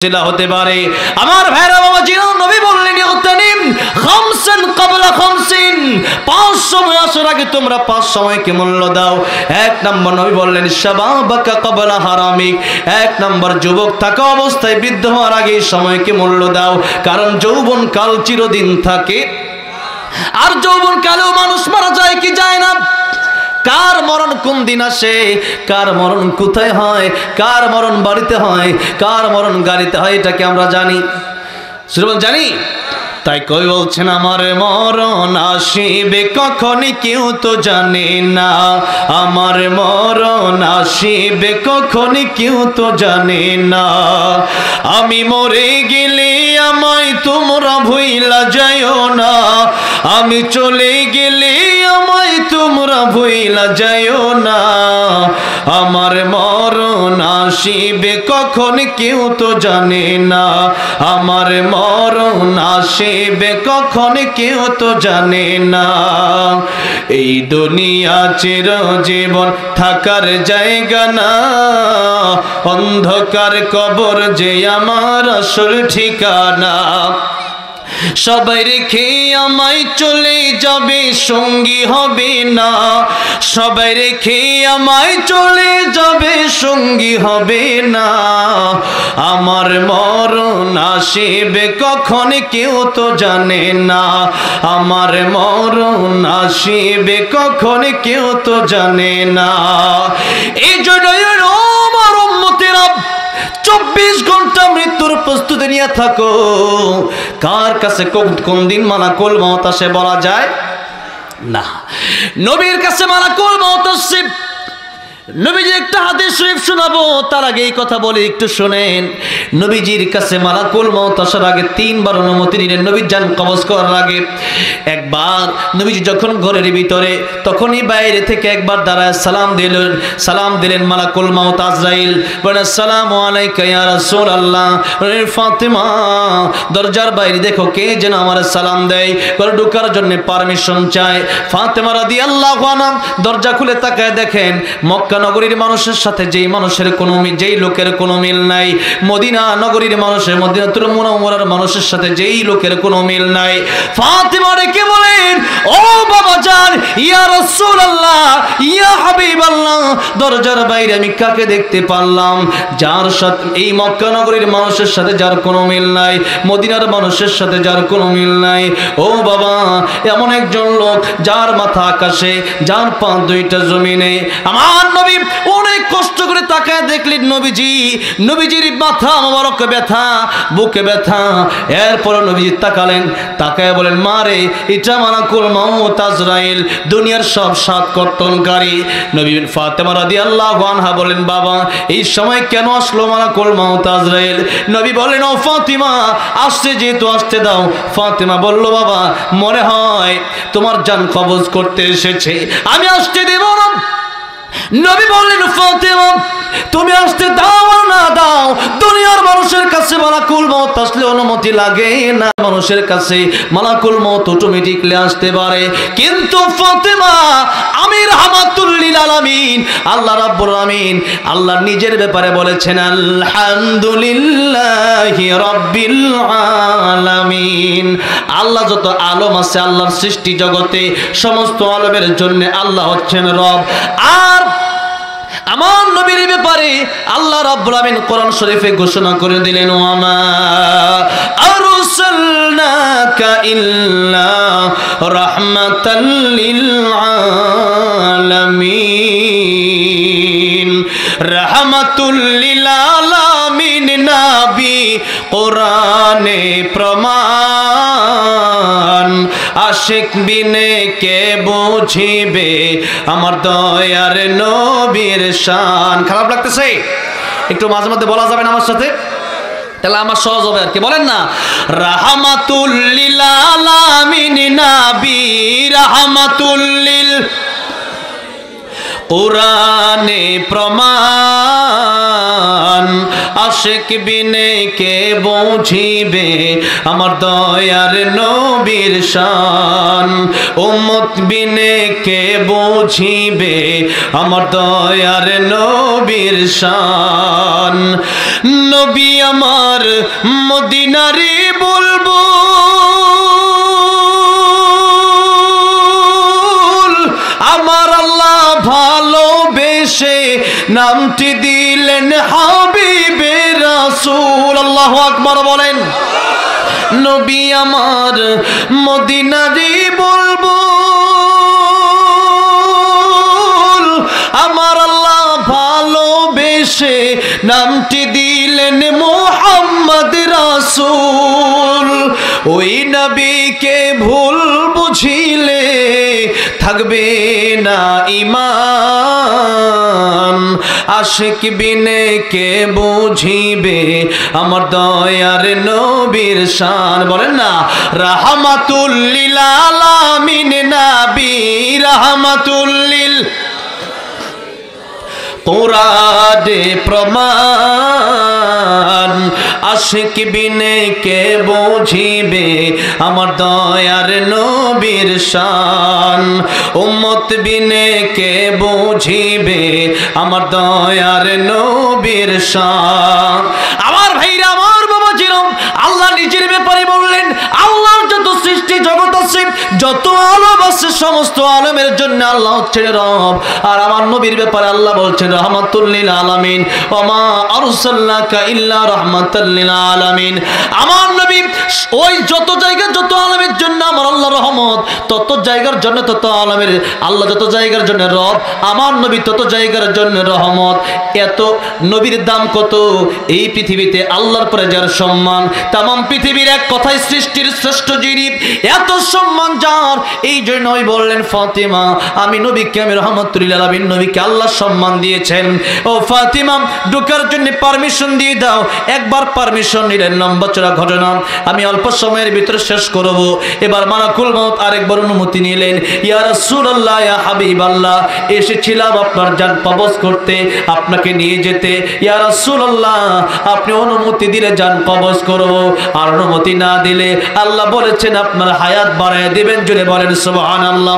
হতে পারে। আমার ভাইরা বাবা জিনা নবী বললেন ইগতানিম খামসান ক্বাবলা খামসিন, 5 সময় আসার আগে তোমরা 5 সময়কে মূল্য দাও। 1 নম্বর নবী বললেন শাবাবাকা ক্বাবলা হারামিক, 1 নম্বর যুবক থাকা অবস্থায় বৃদ্ধ হওয়ার আগে সময়কে মূল্য দাও, কারণ যৌবন কাল চিরদিন থাকে। আর যৌবন কালেও মানুষ মারা যায় কি যায় না? কার মরণ কোন দিন আসে, কার মরণ কোথায় হয়, কার মরণ বাড়িতে হয়, কার মরণ গাড়িতে হয়, এটাকে আমরা জানি, জানি। তাই কই বলছেন আমার মরণ আসিবে কখন কেউ তো জানে না, আমার মরণ আসিবে কখন কেউ তো জানে না। আমি মরে গেলে আমায় তোমরা ভুইলা যাইও না, আমি চলে গেলে আমায় তোমরা ভুইলা যাইও না। আমার মরণ আসিবে কখন কেউ তো জানে না, আমার মরণ আসিবে কখন কেউ তো জানে না। এই দুনিয়া চিরজীবন থাকার জায়গা না, অন্ধকার কবর যে আমার আসল ঠিকানা। সবাই রেখে আমায় চলে যাবে সঙ্গী হবে না, সবাই রেখে আমায় চলে যাবে সঙ্গী হবে না। আমার মরণ আসিবে কখন কেউ তো জানে না, আমার মরণ আসিবে কখন কেউ তো জানে না। এই জন্যই আমার উম্মতেরা 24 ঘন্টা মৃত্যুর প্রস্তুতি নিয়ে থাকো। কার কাছে কোন দিন মালাকুল মউত আসে বলা যায় না। নবীর কাছে মালাকুল মউত আসে। নবীজি একটা হাদিস শরীফ শোনাবো, তার আগে এই কথা বলে একটু শুনেন। নবীজির কাছে মালাকুল মউত আসার আগে 3 বার অনুমতি নিলেন। নবীর জান কবজ করার আগে একবার নবীজি যখন ঘরের ভিতরে, তখনই বাইরে থেকে একবার দাঁড়ায় সালাম দিলেন মালাকুল মউত আজরাইল। বলেন আসসালামু আলাইকা ইয়া রাসূলুল্লাহ। বলেন ফাতেমা, দরজার বাইরে দেখো কে যেন আমার সালাম দেয়, ঘরে ঢোকার জন্য পারমিশন চায়। ফাতেমা রাদিয়াল্লাহু আনহা দরজা খুলে তাকায় দেখেন মক্কা নগরীর মানুষের সাথে যেই লোকের কোনো মিল নাই, মদিনা নগরীর মানুষের, মদিনাতুল মুনাওয়ারার মানুষের সাথে যেই লোকের কোনো মিল নাই। ফাতেমা রেখে বলেন ও বাবা জান, ইয়া রাসূলুল্লাহ, ইয়া হাবিবাল্লাহ, দরজার বাইরে আমি কাকে দেখতে পারলাম যার সাথে এই মক্কা নগরীর মানুষের সাথে যার কোনো মিল নাই, মদিনার মানুষের সাথে যার কোনো মিল নাই। ও বাবা, এমন একজন লোক যার মাথা আকাশে, যার পা 2টা জমিনে। আমার নবী অনেক কষ্ট করে তাকায় দেখলেন নবীজির মাথা মোবারক ব্যথা, বুকে ব্যথা। এরপর নবীজি তাকায় বলেন মারে, এটা মালাকুল মউত আজরাইল, দুনিয়ার সব সাত কর্তনকারী। নবী ফাতেমা রাদিয়াল্লাহু আনহা বলেন বাবা এই সময় কেন আসলো মালাকুল মউত আজরাইল? নবী বলেন ও ফাতেমা, আসছে যেহেতু আসতে দাও। ফাতেমা বলল বাবা মনে হয় তোমার জান কবজ করতে এসেছে, আমি আসতে দেব না। নবী বললেন ফাতেমা তুমি আসতে দাও আর না দাও, দুনিয়ার মানুষের কাছে মালাকুল মউত আসলে অনুমতি লাগে না, মানুষের কাছে মালাকুল মউত অটোমেটিকলি আসতে পারে। কিন্তু ফাতেমা আমি রাহমাতুল লিল আলামিন, আল্লাহ রাব্বুল আলামিন আল্লাহ নিজের ব্যাপারে বলেছেন আলহামদুলিল্লাহি রাব্বিল আলামিন। আল্লাহ যত আলম আছে আল্লাহর সৃষ্টি জগতে, সমস্ত আলমের জন্য আল্লাহ হচ্ছেন রব। আর আমার নবীর ব্যাপারে আল্লাহ রাব্বুল আলামিন কোরআন শরীফে ঘোষণা করে দিলেন ওয়ামা আরসালনাকা ইল্লা রাহমাতাল লিল আলামিন। রাহমাতুল লিল আলামিন নবী কোরআনে প্রমাণ, আশিক বিনে কে বুঝিবে আমার দয়ার নবীর শান। খারাপ লাগতেছে? একটু মাঝে মধ্যে বলা যাবে না আমার সাথে? তাহলে আমার সহজ হবে আর কি। বলেন না রাহমাতুল লিল আলামিন নবী, রাহমাতুল লিল কোরআনে প্রমাণ, আশিক বিনে কে বুঝিবে আমার দয়ার নবীর শান উম্মত বিনে কে বুঝিবে আমার দয়ার নবীর শান নবী আমার মদিনারি বুলবুল আমার আল্লাহ ভালোবেসে নামটি দিলেন হাবিবে রাসূল আল্লাহু আকবার বলেন নবী আমার মদিনারি বুলবুল আমার আল্লাহ ভালোবেসে নামটি দিলেন মুহাম্মদ রাসূল ওই নবীকে ভুল বুঝিলে থাকবে না ঈমান আশিক বিনে কে বুঝিবে আমার দয়ার নবীর শান বলেন না রাহমাতুল লিল আলামিন নবী রাহমাতুল লিল কোরআনে প্রমাণ আশিক বিনে কে বুঝিবে আমার দয়ার নবীর শান উম্মত বিনে কে বুঝিবে আমার দয়ার নবীর শান আমার ভাইরা আমার বাবা জিরম আল্লাহ নিজের ব্যাপারে বললেন আল্লাহর যত সৃষ্টি জগৎ আছে যত আলম আছে সমস্ত আলমের জন্য আল্লাহ হচ্ছেন রব আর আমার নবীর ব্যাপারে আল্লাহ বলছেন রাহমাতুল লিল আলামিন ওয়া মা আরসালনাকা ইল্লা রাহমাতাল লিল আলামিন আমার নবী ওই যত জায়গা যত আলমের জন্য আমার আল্লাহ রহমত তত জায়গার জন্য তত আলমের আল্লাহ যত জায়গার জন্য রব আমার নবী তত জায়গার জন্য রহমত এত নবীর দাম কত এই পৃথিবীতে আল্লাহর পরে যার সম্মান तमाम পৃথিবীর এক কথায় সৃষ্টির শ্রেষ্ঠ যিনি এত সম্মান যার এই জন্যই বললেন ফাতিমা আমি নবীকে আমি রাহমাতুল লিল আলামিন নবীকে আল্লাহ সম্মান দিয়েছেন ও ফাতিমা ঢোকার জন্য পারমিশন দিয়ে দাও একবার পারমিশন নিলেন লম্বা চড়া ঘটনা আমি অল্প সময়ের ভিতরে শেষ করব এবার মালাকুল মউত আরেকবার অনুমতি নিলেন ইয়া রাসূলুল্লাহ ইয়া হাবিবাল্লাহ এসেছিলাম আপনার জান কবজ করতে আপনাকে নিয়ে যেতে ইয়া রাসূলুল্লাহ আপনি অনুমতি দিলে জান কবজ করব আর অনুমতি না দিলে আল্লাহ বলেছেন আপনার হায়াত বাড়ায় দিবেন জুড়ে বলেন সুবহানাল্লাহ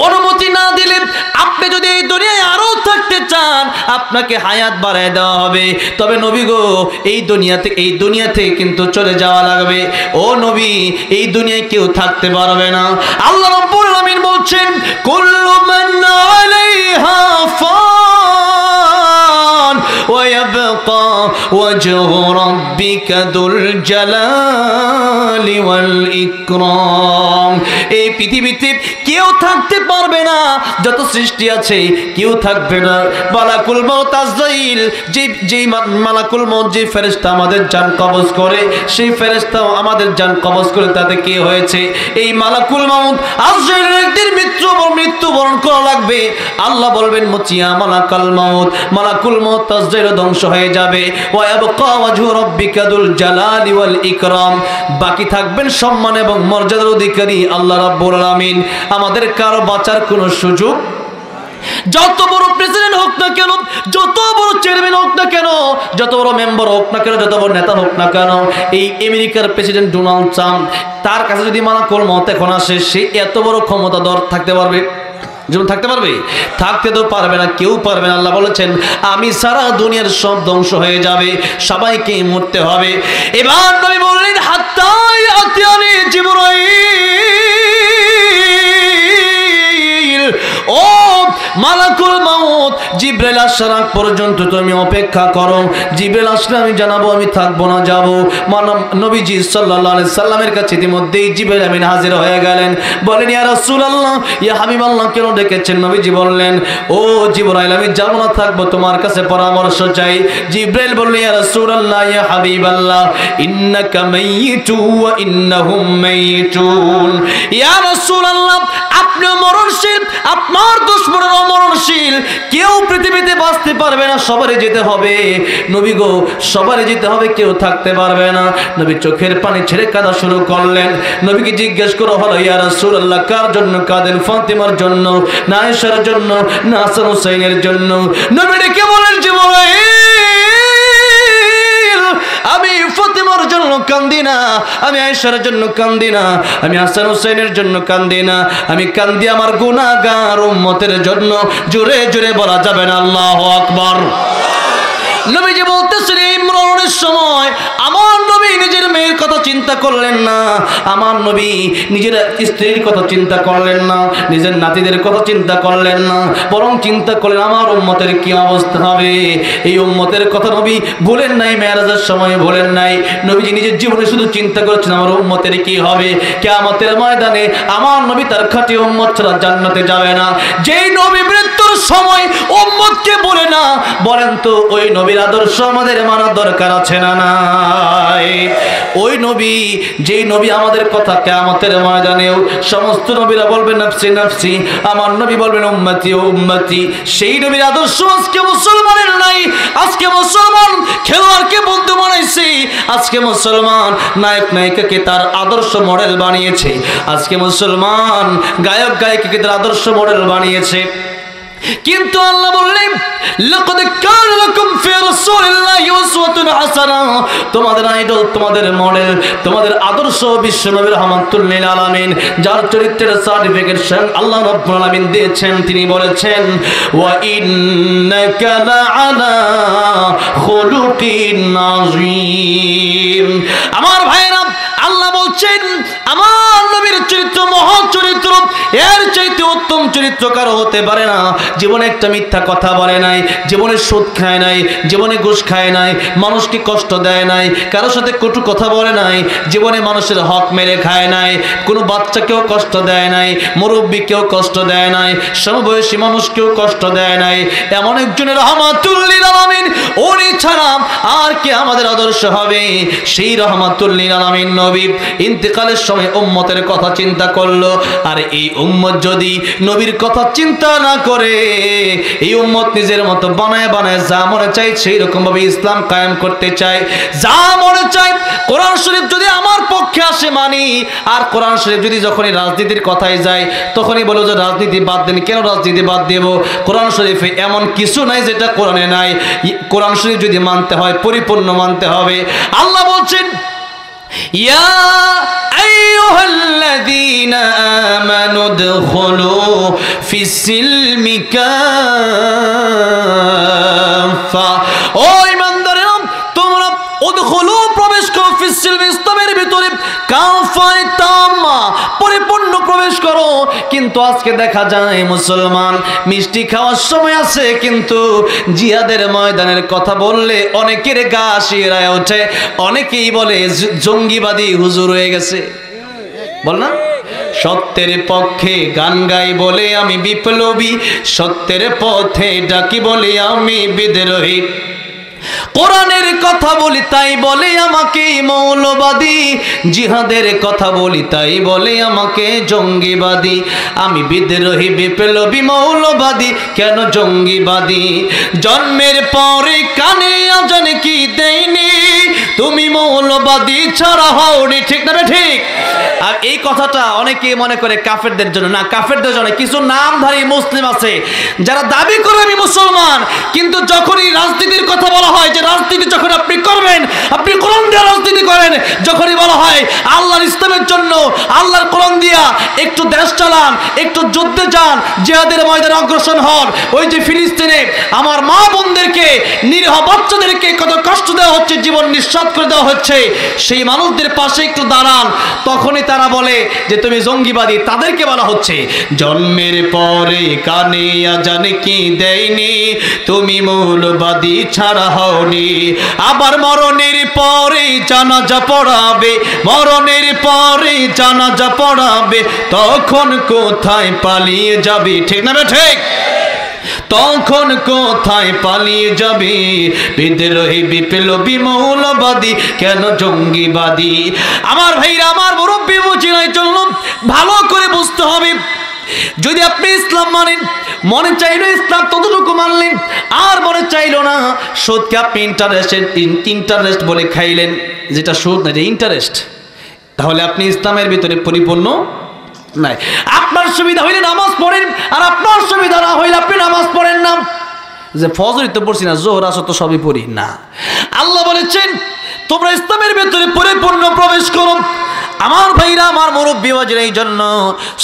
অনুমতি না দিলে আপনি যদি এই দুনিয়ায় আরো থাকতে চান আপনাকে হায়াত বাড়ায় দেওয়া হবে তবে নবী গো এই দুনিয়াতে কিন্তু চলে যাওয়া লাগবে ও নবী এই দুনিয়ায় কেউ থাকতে পারবে না আল্লাহ রাব্বুল আলামিন বলছেন কুল্লু মান আলাইহা ফান ওয়া ইয়াবকা ওয়াজহু রাব্বিকা দুল জালালি ওয়াল ইকরাম এই পৃথিবীতে কেউ থাকতে পারবে না যত সৃষ্টি আছে কেউ থাকবে না মালাকুল মউত আজরাইল যে মালাকুল মউত যে ফেরেশতা আমাদের জান কবজ করে সেই ফেরেশতাও আমাদের জান কবজ করে তাতে কি হয়েছে এই মালাকুল মউত আজরাইল একদিন মৃত্যুবরণ করা লাগবে আল্লাহ বলবেন মুচিয়া মালাকুল মউত আজরাইল ধ্বংস হয়ে যাবে ওয়া ইয়াবকা ওয়াজহু রাব্বিকা দুল জালালি ওয়াল ইকরাম বাকি থাকবেন সম্মান এবং মর্যাদার অধিকারী আল্লাহ রাব্বুল আলামিন আমাদের কারো বাঁচার কোনো সুযোগ যত বড় প্রেসিডেন্ট হোক না কেন যত বড় চেয়ারম্যান হোক না কেন যত বড় মেম্বার হোক না কেন যত বড় নেতা হোক না কেন এই আমেরিকার প্রেসিডেন্ট ডোনাল্ড ট্রাম্প তার কাছে যদি মালাকুল মউত এখন আসে সে এত বড় ক্ষমতাধর থাকতে পারবে জীবন থাকতে পারবে থাকতে তো পারবে না কেউ পারবে না আল্লাহ বলেছেন আমি সারা দুনিয়ার সব ধ্বংস হয়ে যাবে সবাইকে মরতে হবে এবার নবী বললেন হাত্তা ইয়াতিয়ানি জিবরাইল ও মালাকুল মউত জিবরাইল আসার আগ পর্যন্ত তুমি অপেক্ষা করো জিবরাইল আসলে আমি জানাবো আমি থাকবো না যাবো নবীজি সাল্লাল্লাহু আলাইহি সাল্লামের কাছে ইতিমধ্যেই জিবরাইল আমিন হাজির হয়ে গেলেন বলেন ইয়া রাসূলুল্লাহ ইয়া হাবিবাল্লাহ কেন ডেকেছেন নবীজি বললেন ও জিবরাইল আমি যাব না থাকবো তোমার কাছে পরামর্শ চাই জিবরাইল বললেন ইয়া রাসূলুল্লাহ ইয়া হাবিবাল্লাহ ইন্নাকা মাইয়িতু ওয়া ইন্নাহুম মাইয়িতুন ইয়া রাসূলুল্লাহ আপনি মরণশীল আপনার দুশমনরা মরণশীল কেউ পৃথিবীতে বাঁচতে পারবে না সবারই যেতে হবে নবী গো সবারই যেতে হবে কেউ থাকতে পারবে না নবী চোখের পানি ছেড়ে কাঁদা শুরু করলেন নবীকে জিজ্ঞেস করা হলো ইয়া রাসূলুল্লাহ কার জন্য কাঁদেন ফাতিমার জন্য না আয়েশার জন্য না হাসান হুসাইনের জন্য নবী ডেকে বলেন জিবরাইল কান্দি না, আমি আয়েশার জন্য কান্দি না, আমি হাসান হুসাইনের জন্য কান্দি না, আমি কান্দি আমার গুনাহগার উম্মতের জন্য। জোরে জোরে বলা যাবে না আল্লাহু আকবার। নবীজি বলতেছেন এই মরণের সময় আমার নবী নিজের মেয়ের কথা চিন্তা করলেন না, আমার নবী নিজের স্ত্রীর কথা চিন্তা করলেন না, নিজের নাতিদের কথা চিন্তা করলেন না, বরং চিন্তা করলেন আমার উম্মতের কি অবস্থা হবে। এই উম্মতের কথা নবী বলেন নাই, মেরাজের সময় বলেন নাই, নবীজি নিজের জীবনে শুধু চিন্তা করেছেন আমার উম্মতের কি হবে। কিয়ামতের ময়দানে আমার নবী তার খাঁটি উম্মত ছাড়া জান্নাতে যাবে না। যেই নবী মৃত্যুর সময় উম্মতকে বলে না, বলেন তো ওই নবীর আদর্শ আমাদের মানা দরকার আছে না নাই? ওই নবী, যেই নবী আমাদের কথা কিয়ামতের ময়দানেও সমস্ত নবীরা বলবেন নফসি নফসি, আমার নবী বলবেন উম্মতি উম্মতি। সেই নবীর আদর্শ আজকে মুসলমানের নাই। আজকে মুসলমান খেলোয়াড়কে বন্ধু বানাইছে, আজকে মুসলমান নায়ক নায়িকাকে তার আদর্শ মডেল বানিয়েছে, আজকে মুসলমান গায়ক গায়িকাকে তার আদর্শ মডেল বানিয়েছে। কিন্তু আল্লাহ বললেন লাকাদ কানা লাকুম ফি রাসূলিল্লাহি উসওয়াতুন হাসানাহ, তোমাদের আইডল, তোমাদের মডেল, তোমাদের আদর্শ বিশ্বনবী রাহমাতুল লিল আলামিন, যার চরিত্রের সার্টিফিকেট স্বয়ং আল্লাহ রাব্বুল আলামিন দিয়েছেন। তিনি বলেছেন ওয়া ইন্নাকা লাআলা খুলুকিন আযীম। আমার ভাইরা, আল্লাহ বলছেন আমার নবীর চরিত্র মহৎ চরিত্র, এর চাইতে উত্তম চরিত্র কারো হতে পারে না। জীবনে একটা মিথ্যা কথা বলে নাই, জীবনে সুদ খায় নাই, জীবনে ঘুষ খায় নাই, মানুষকে কষ্ট দেয় নাই, কারোর সাথে কটু কথা বলে নাই, জীবনে মানুষের হক মেরে খায় নাই, কোনো বাচ্চাকেও কষ্ট দেয় নাই, মুরব্বীকেও কষ্ট দেয় নাই, সমবয়সী মানুষকেও কষ্ট দেয় নাই। এমন একজনের রাহমাতুল লিল আলামিন, উনি ছাড়া আর কে আমাদের আদর্শ হবে? সেই রাহমাতুল লিল আলামিন নবী ইন্তেকালের সময় উম্মতের কথা চিন্তা করলো। আর এই উম্মত যদি নবীর কথা চিন্তা না করে, এই উম্মত নিজের মতো বানায় বানায় যা মনে চাই সেই রকম ভাবে ইসলাম কায়েম করতে চায়, যা মনে চাই। কোরআন শরীফ যদি আমার পক্ষে আসে মানি, আর কোরআন শরীফ যদি যখনই রাজনীতির কথায় যায় তখনই বলো যে রাজনীতি বাদ দেন। কেন রাজনীতি বাদ দেব? কোরআন শরীফে এমন কিছু নাই যেটা কোরআনে নাই। কোরআন শরীফ যদি মানতে হয় পরিপূর্ণ মানতে হবে। আল্লাহ বলছেন ইয়া আইয়ুহাল্লাযীনা আমানু দুখুলু ফিস-সিলমি কাফা, ও ঈমানদারেরা তোমরা উদখুলু প্রবেশ করো ফিস-সিলমি, ইসলামের ভিতরে কাফায় তাম্মা পরিপূর্ণ প্রবেশ করো। কিন্তু আজকে দেখা যায় মুসলমান মিষ্টি খাওয়ার সময় আছে, কিন্তু জিহাদের ময়দানের কথা বললে অনেকের গা শিরায় ওঠে, অনেকেই বলে জঙ্গিবাদী হুজুর হয়ে গেছে। বল না, সত্যের পক্ষে গান গাই বলে আমি বিপ্লবী, সত্যের পথে ডাকি বলে আমি বিদ্রোহী, কোরআনের কথা বলি তাই বলে আমাকে মৌলবাদী, জিহাদের কথা বলি তাই বলে আমাকে জঙ্গিবাদী। আমি বিদ্রোহী, বিপ্লবী, মৌলবাদী, কেন জঙ্গিবাদী? জন্মের পরে কানে আজান কি দেয়নি, তুমি মৌলবাদী ছাড়া হওনি, ঠিক না ঠিক? আর এই কথাটা অনেকে মনে করে কাফেরদের জন্য, না, কাফেরদের জন্য। কিছু নামধারী মুসলিম আছে যারা দাবি করে আমি মুসলমান, কিন্তু যখনই রাজনীতির কথা বলা হয় যে রাজনীতি যখন আপনি করবেন, আপনি কোরআন দিয়ে রাজনীতি করেন, যখনই বলা হয় আল্লাহর ইসলামের জন্য, আল্লাহর কোরআন দিয়া একটু দেশ চালান, একটু যুদ্ধে যান, জিহাদের ময়দানে অগ্রসর হন। ওই যে ফিলিস্তিনে আমার মা বোনদেরকে, নিরীহ বাচ্চাদেরকে কত কষ্ট দেওয়া হচ্ছে, জীবন নিঃস্বাত করে দেওয়া হচ্ছে, সেই মানুষদের পাশে একটু দাঁড়ান, তখনই তারা বলে যে তুমি জঙ্গিবাদী। তাদেরকে বলা হচ্ছে জন্মের পরে কানে আজান কি দেয়নি, তুমি মৌলবাদী ছাড়া হওনি। আবার মরণের পরে জানাজা পড়াবে, মরণের পরে জানাজা পড়াবে, তখন কোথায় পালিয়ে যাবে, ঠিক না ঠিক? তখন কোথায় পালিয়ে যাবে? বিদ্রোহী, বিপ্লবী, মৌলবাদী, কেন জঙ্গিবাদী? আমার ভাইরা, আমার মুরব্বী বুঝিনাই চলল, ভালো করে বুঝতে হবে। যদি আপনি ইসলাম মানেন, মনে চাইলো ইসলাম ততটুকু মানলেন, আর মনে চাইলো না সুদকে আপনি ইন্টারেস্ট বলে খাইলেন, যেটা সুদ না, যে ইন্টারেস্ট, তাহলে আপনি ইসলামের ভিতরে পরিপূর্ণ নাই। আপনার সুবিধা হইলে নামাজ পড়েন, আর আপনার সুবিধা না হইলে আপনি নামাজ পড়েন না। যে ফজরই তো পড়ছি না, জোহর আসর তো সবই পড়ি না। আল্লাহ বলেছেন তোমরা ইসলামের ভেতরে পরিপূর্ণ প্রবেশ করো। আমার ভাইরা, আমার মুরব্বী ওয়াজির, এই জন্য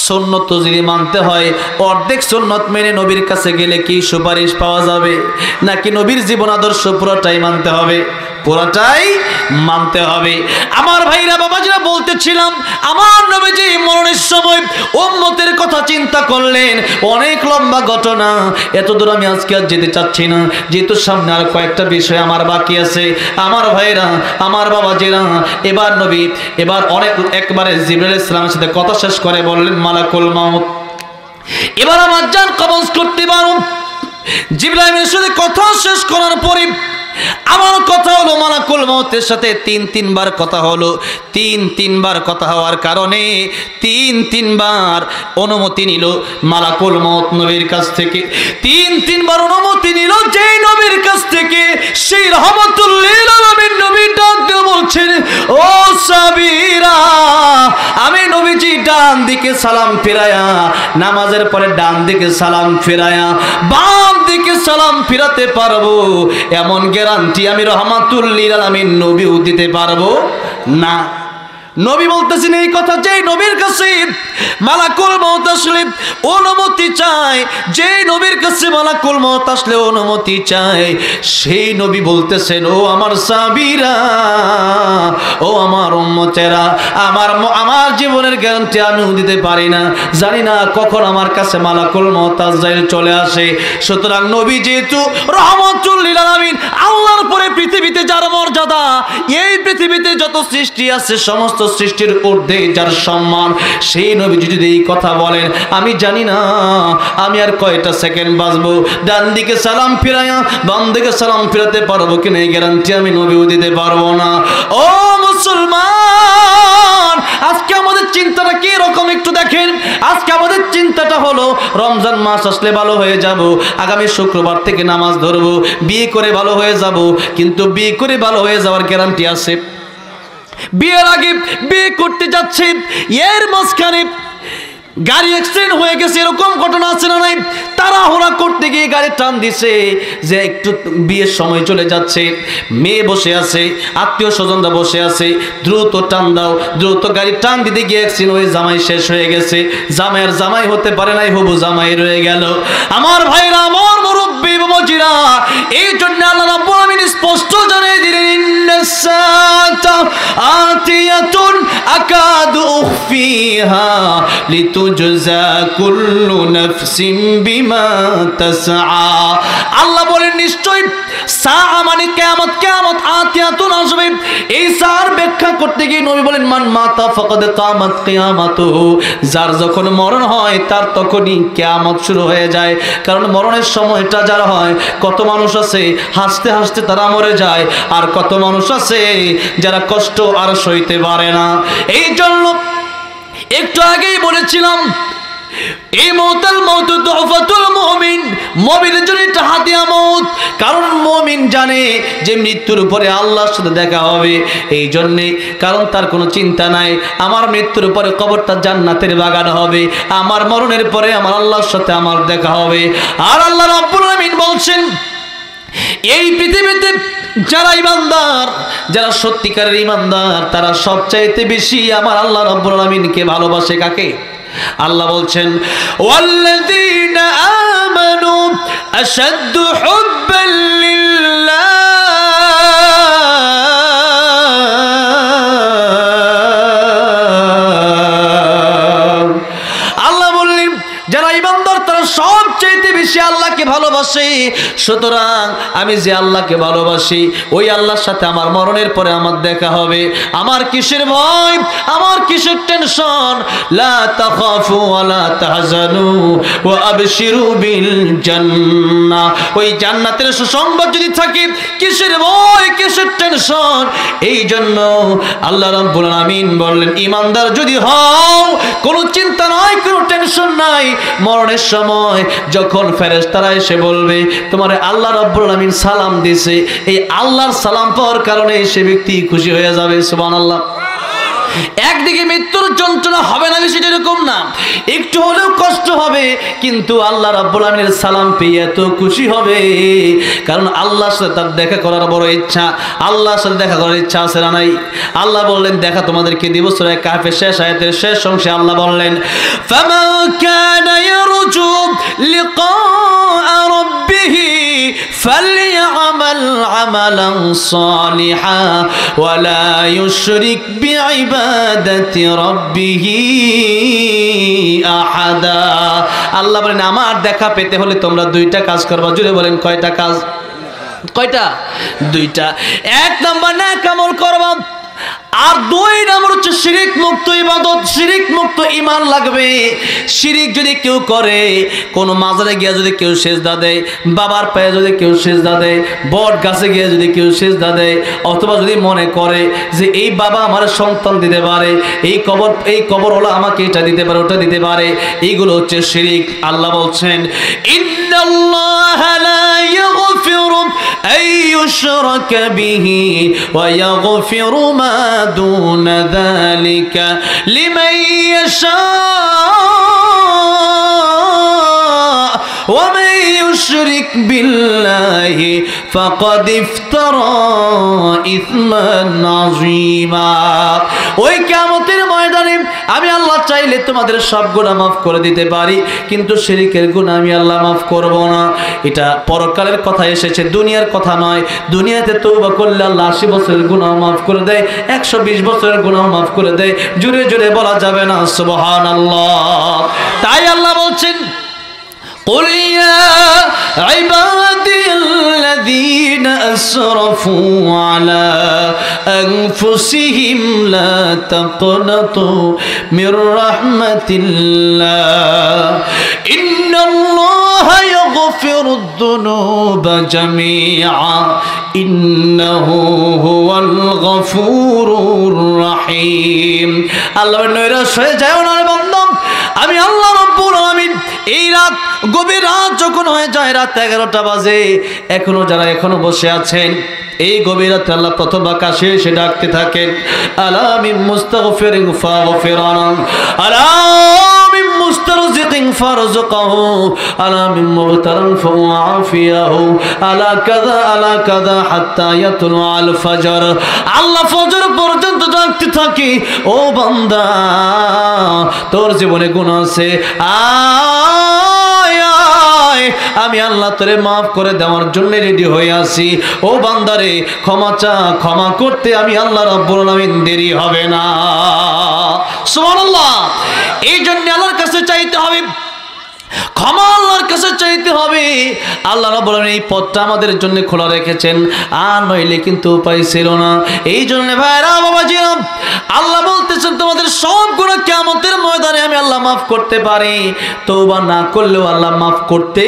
সুন্নত যদি মানতে হয়, অর্ধেক সুন্নত মেনে নবীর কাছে গেলে কি সুপারিশ পাওয়া যাবে, নাকি নবীর জীবন আদর্শ পুরোটাই মানতে হবে? পুরোটাই মানতে হবে। আমার ভাইরা, বাবাজিরা, বলতেছিলাম আমার নবীজি মরণের সময় উম্মতের কথা চিন্তা করলেন। অনেক লম্বা ঘটনা, এত দূর আমি আজকে আর যেতে চাচ্ছি না, যেহেতু সামনে আর কয়েকটা বিষয় আমার বাকি আছে। আমার ভাইরা, আমার বাবাজিরা, এবার নবী একবারে জিবরাইল আলাইহিস সালামের সাথে কথা শেষ করে বললেন, মালাকুল মাউত, এবার আমার জান কবজ করতে পারো। জিবরাইলের সাথে কথা শেষ করার পরে আমার কথা হলো মালাকুল মউতের সাথে তিনবার কথা হলো। তিনবার কথা হওয়ার কারণে তিনবার অনুমতি নিল মালাকুল মউত নবীর কাছ থেকে। তিনবার অনুমতি নিল যেই নবীর কাছ থেকে, সেই রহমাতুল লিল আলামিন নবী ডাক দিয়ে বলছেন, ও সাবিরা, আমি নবীজি ডান দিকে সালাম ফিরায়া, নামাজের পরে ডান দিকে সালাম ফিরায়া বাম দিকে সালাম ফিরাতে পারবো, এমন গ্যারান্টি আমি রহমাতুল লিল আলামিন নবীও দিতে পারবো না। নবী বলতেছেন এই কথা, যে নবীর কাছে মালাকুল মউত আসলে অনুমতি চায়, যে নবীর কাছে মালাকুল মউত আসলে অনুমতি চায়, সেই নবী বলতেছেন, ও আমার সাহাবীরা, ও আমার উম্মতেরা, আমার জীবনের গ্যারান্টি আমিও দিতে পারি না, জানি না কখন আমার কাছে মালাকুল মউত আজরাইল চলে আসে। সুতরাং নবী যেহেতু রহমাতুল লিল আলামিন, আল্লাহর পরে পৃথিবীতে যার মর্যাদা, এই পৃথিবীতে যত সৃষ্টি আছে সমস্ত সৃষ্টির ঊর্ধ্বে যার সম্মান, সেই নবীজি যদি এই কথা বলেন, আমি জানি না আমি আর কয়টা সেকেন্ড বাঁচবো, ডান দিকে সালাম ফিরায়া বাম দিকে সালাম ফিরাতে পারবো কিনা এই গ্যারান্টি আমি নবীও দিতে পারবো না। ও মুসলমান, আজকে আমাদের চিন্তাটা কি রকম একটু দেখেন। আজকে আমাদের চিন্তাটা হলো রমজান মাস আসলে ভালো হয়ে যাব, আগামী শুক্রবার থেকে নামাজ ধরবো, বিয়ে করে ভালো হয়ে যাব। কিন্তু বিয়ে করে ভালো হয়ে যাওয়ার গ্যারান্টি আছে? বিয়ের আগে বিয়ে করতে যাচ্ছে, এর মাঝখানে গাড়ি অ্যাক্সিডেন্ট হয়ে গেছে, এরকম ঘটনা আছে না নাই? তাড়াহুড়া করতে গিয়ে গাড়ি টান দিছে, যে একটু বিয়ের সময় চলে যাচ্ছে, মেয়ে বসে আছে, আত্মীয় স্বজনরা বসে আছে, দ্রুত টান দাও, দ্রুত গাড়ি টান দিতে গিয়ে অ্যাক্সিডেন্ট হয়ে জামাই শেষ হয়ে গেছে, জামাইয়ের জামাই হতে পারে নাই, হবু জামাই রয়ে গেল। আমার ভাইরা, আমার মুরব্বী বাবাজিরা, এই জন্য আল্লাহ রাব্বুল আলামিন স্পষ্ট জানিয়ে দিলেন, ইন্নাস-সাআতা আতিয়াতুন আকাদু উখফিহা লিতুজজা কুল্লু নাফসিন বিমা তাসআ। আল্লাহ বলেন, নিশ্চয় সাআ মানে কিয়ামত, কিয়ামত আতিয়াতুন আসবে। এই সার ব্যাখ্যা করতে গিয়ে নবী বলেন, মান মাতা ফাকাদ কামাত কিয়ামাতুহু, যার যখন মরণ হয় তার তখনই কিয়ামত শুরু হয়ে যায়। কারণ মরণের সময়টা যার হয়, কত মানুষ আছে হাসতে হাসতে তারা মরে যায়, আর কত মানুষ আছে যারা কষ্ট আর সইতে পারে না। এই জন্য একটু আগেই বলেছিলাম, এই মউতুল মউত তুহফাতুল মুমিন, মুমিনের জন্য এটা হাদিয়া মউত। কারণ মুমিন জানে যে মৃত্যুর পরে আল্লাহর সাথে দেখা হবে, এই জন্যে, কারণ তার কোনো চিন্তা নাই, আমার মৃত্যুর পরে কবরটা জান্নাতের বাগান হবে, আমার মরণের পরে আমার আল্লাহর সাথে আমার দেখা হবে। আর আল্লাহ রাব্বুল আলামিন বলছেন, এই পৃথিবীতে যারা ইমানদার, যারা সত্যিকারের ইমানদার, তারা সবচাইতে বেশি আমার আল্লাহ রাব্বুল আলামিনকে ভালোবাসে। কাকে? আল্লাহ বলছেন, ওয়াল্লাযীনা আমানু আশাদ্দু হুব্বান লিল্লাহ। আল্লাহ বললেন, যারা ইমানদার তারা সবচাইতে বেশি আল্লাহকে ভালোবাসে। সুতরাং আমি যে আল্লাহকে ভালোবাসি, ওই আল্লাহর সাথে আমার মরণের পরে আমার দেখা হবে। আমার কিসের ভয়, আমার কিসের টেনশন? লা তাখাফু ওয়া লা তাহজানু ওয়া আবশিরু বিল জান্নাহ। ওই জান্নাতের সুসংবাদ যদি থাকে, কিসের ভয়, কিসের টেনশন? এই জন্য আল্লাহ রাব্বুল আলামিন বললেন, ইমানদার যদি হও, কোনো চিন্তা নাই, কোনো টেনশন নাই। মরণের সময় যখন ফেরেশতারা এসে বলবে, তোমার আল্লাহ রাব্বুল আলামিন সালাম দিয়েছে, এই আল্লাহর সালাম পাওয়ার কারণে সে ব্যক্তি খুশি হয়ে যাবে। সুবহানাল্লাহ। একদিকে মৃত্যুর যন্ত্রণা হবে না বেশি, এরকম না, একটু হলেও কষ্ট হবে, কিন্তু আল্লাহ রাব্বুল আলামিনের সালাম পেয়ে এত খুশি হবে, কারণ আল্লাহর সাথে তার দেখা করার বড় ইচ্ছা। আল্লাহর সাথে দেখা করার ইচ্ছা আছে না নাই? আল্লাহ বললেন দেখা তোমাদেরকে দিব। সূরা কাহফের শেষ আয়াতের শেষ অংশে আল্লাহ বললেন ফামান কানা ইয়ারজু লিকা রাব্বিহি ফালইআমাল আমালান সালিহা ওয়া লা ইউশরিক বিইবাদাতি রাব্বিহি আহাদা। আল্লাহ বলেন আমার দেখা পেতে হলে তোমরা দুইটা কাজ করবা। জুড়ে বলেন কয়টা কাজ? কয়টা? দুইটা। এক নাম্বার নেক আমল করবা, আর দুই নাম্বার হচ্ছে শিরিক মুক্ত ইবাদত, শিরিক মুক্ত ঈমান লাগবে। শিরিক যদি কেউ করে, কোন মাজারে গিয়ে যদি কেউ সিজদা দেয়, বাবার পায়ে যদি কেউ সিজদা দেয়, বট গাছে গিয়ে যদি কেউ সিজদা দেয়, অথবা যদি মনে করে যে এই বাবা আমার সন্তান দিতে পারে, এই কবরওয়ালা আমাকে এটা দিতে পারে, ওটা দিতে পারে, এইগুলো হচ্ছে শিরিক। আল্লাহ বলছেন ইন্নাল্লাহা লা ইয়াগফিরু আন ইউশরাকা বিহি ওয়া ইয়াগফিরু মা دون ذلك لمن يشاء ومن يشرك بالله فقد افترى إثما عظيما। ওই কিয়ামতের ময়দানে আমি আল্লাহ চাইলে তোমাদের সব গুনাহ মাফ করে দিতে পারি, কিন্তু শিরকের গুনাহ আমি আল্লাহ মাফ করব না। এটা পরকালের কথা এসেছে, দুনিয়ার কথা নয়। দুনিয়াতে তওবা করলে আল্লাহ 80 বছরের গুনাহ মাফ করে দেয়, 120 বছরের গুনাহ মাফ করে দেয়। জোরে জোরে বলা যাবে না সুবহানাল্লাহ। তাই আল্লাহ বলছেন قل يا عبادي الذين أسرفوا على أنفسهم لا تقنطوا من رحمة الله إن الله يغفر الذنوب جميعا إنه هو الغفور الرحيم। الله নৈরাশ হয়ে যায় না বান্দা, আমি আল্লাহ রাব্বুল আলামিন এই রাত, গভীর রাত যখন হয়ে যায়, রাত 11টা বাজে, এখনো যারা এখনো বসে আছেন, এই গভীর রাতে আল্লাহ প্রথম আকাশে এসে ডাকতে থাকেন আলা মিন মুস্তাগফিরিন ফাগফিরানা, আলা মিন মুস্তারজিকিন ফারজুকহু, আলা মিন মুবতারান ফাআফিয়াহু, আলা কাযা হাত্তা ইয়াতলু আল ফজর। আল্লাহ ফজর পর্যন্ত ডাকতে থাকে, ও বান্দা তোর জীবনে গুনাহ আছে, আমি আল্লাহ তোরে মাফ করে দেওয়ার জন্য রেডি হয়ে আছি। ও বান্দারে ক্ষমা চা, ক্ষমা করতে আমি আল্লাহ রাব্বুল আলামিন দেরি হবে না। সুবহানাল্লাহ। এই জন্য আল্লাহর কাছে চাইতে হবে, ক্ষমা আল্লাহর কাছে চাইতে হবে। আল্লাহ রাব্বুল আলামিন এই পথটা আমাদের জন্য খোলা রেখেছেন, আর নইলে কিন্তু উপায় ছিল না। এই জন্য ভাইরা বাবাজিরা, আল্লাহ বলতেছেন তোমাদের সব গুনাহ কিয়ামতের ময়দানে আমি আল্লাহ মাফ করতে পারি, তওবা না করলেও আল্লাহ মাফ করতে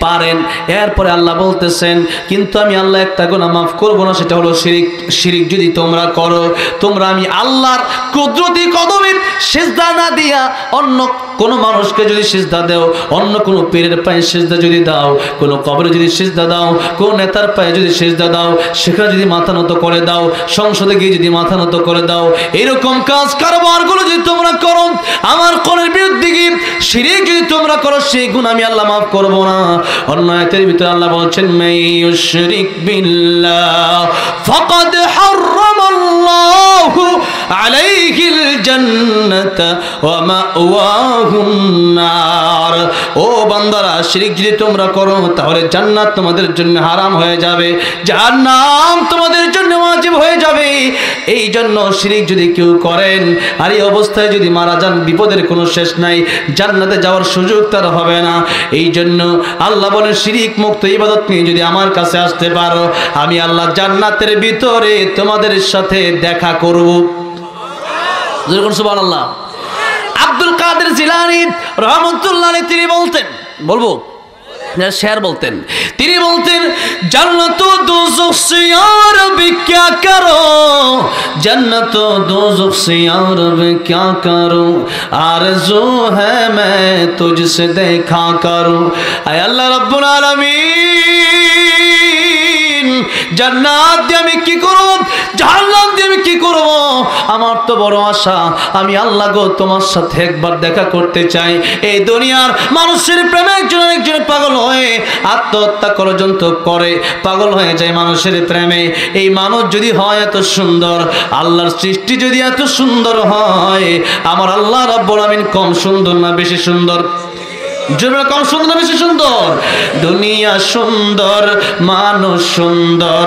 পারেন। এরপরে আল্লাহ বলতেছেন কিন্তু আমি আল্লাহ একটা গুনাহ মাফ করব না, সেটা হলো শিরিক। শিরিক যদি তোমরা করো, তোমরা আমি আল্লাহর কুদরতি কদমে সিজদা না দিয়া অন্য কোন মানুষকে যদি সিজদা দাও, অন্য কোন পীরের পায়ে সিজদা যদি দাও, কোন কবরে যদি সিজদা দাও, কোন নেতার পায়ে যদি সিজদা দাও, সেখানে যদি মাথা নত করে দাও, সংসদে গিয়ে যদি মাথা নত করে দাও, এরকম কাজ কারবারগুলো যদি তোমরা করো, আমার কোরআনের বিরুদ্ধে গিয়ে শিরক যদি তোমরা করো, সেই গুনাহ আমি আল্লাহ মাফ করব না। অন্য আয়াতের ভিতরে আল্লাহ বলছেন মাইয়ুশরিক বিল্লাহ ফাকাদ হারামাল্লাহু আলাইহিল জান্নাতা ওয়া মাওয়াহুন নার। ও বান্দারা, শিরক যদি তোমরা করো তাহলে জান্নাত তোমাদের জন্য হারাম হয়ে যাবে, জাহান্নাম তোমাদের জন্য ওয়াজিব হয়ে যাবে। এই জন্য শিরক যদি কেউ করেন আর এই অবস্থায় যদি মারা যান, বিপদের কোনো শেষ নাই, জান্নাতে যাওয়ার সুযোগ তার হবে না। এই জন্য আল্লাহ বলেন শিরক মুক্ত ইবাদত নিয়ে যদি আমার কাছে আসতে পারো, আমি আল্লাহ জান্নাতের ভিতরে তোমাদের সাথে দেখা করব। সুবহানাল্লাহ। আব্দুল কাদের জিলানী রাহমাতুল্লাহ আলাইহি তিনি বলতেন, বলবো শের বলতেন, তিনি বলতেন জান্নাত ও দোজখ সে ইয়া রব্বি क्या करो, जन्नत ও दोजख से या रब्बी क्या करूं, आरज़ू है मैं तुझसे देखा करूं। आय अल्लाह रब्बुल आलमीन, জান্নাত দিয়ে আমি কি করব, জাহান্নাম দিয়ে আমি কি করব, আমার তো বড় আশা, আমি আল্লাহ গো তোমার সাথে একবার দেখা করতে চাই। এই দুনিয়ার মানুষের প্রেমে একজন একজন পাগল হয়ে আত্মহত্যা পর্যন্ত করে, পাগল হয়ে যায় মানুষের প্রেমে। এই মানুষ যদি হয় এত সুন্দর, আল্লাহর সৃষ্টি যদি এত সুন্দর হয়, আমার আল্লাহ রাব্বুল আমিন কম সুন্দর না বেশি সুন্দর? কম সুন্দর না বেশি সুন্দর? দুনিয়া সুন্দর, মানুষ সুন্দর,